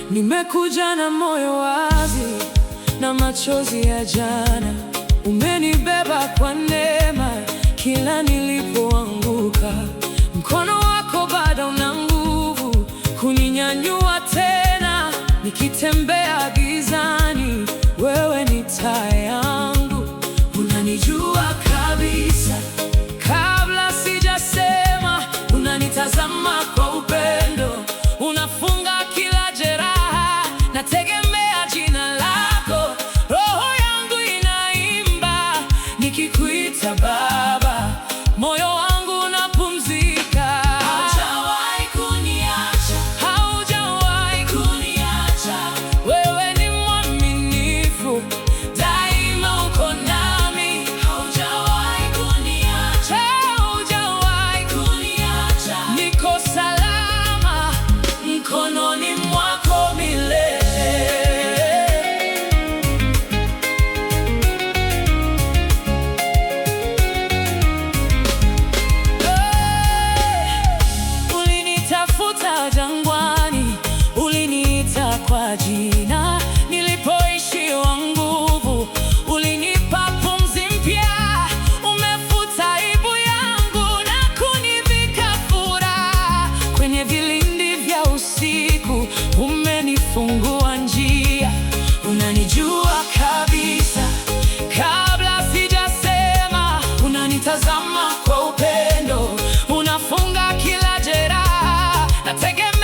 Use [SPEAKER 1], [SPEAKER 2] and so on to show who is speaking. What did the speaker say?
[SPEAKER 1] Nimekuja na moyo wazi na machozi ya jana. Umenibeba kwa neema kila nilipoanguka. Mkono wako bado una nguvu kuninyanyua tena. Nikitembea gizani, wewe ni taa yangu. Unanijua kabisa kabla sijasema, unanitazama kwa upendo, unafunga kila jeraha. Nategemea jina lako, roho yangu inaimba nikikuita Baba, moyo wangu unapumzika. Haujawahi kuniacha, haujawahi kuniacha. Wewe ni mwaminifu, daima uko nami. Haujawahi kuniacha, haujawahi kuniacha. Niko salama mkononi mwako milele. Ulinitafuta jangwani, uliniita kwa jina. Nilipoishiwa nguvu, ulinipa pumzi mpya. Umefuta aibu yangu na kunivika furaha. Kwenye vilindi vya usiku umenifungua njia. Unanijua kabisa kabla sijasema, unanitazama kwa upendo, unafunga kila jeraha. Nategemea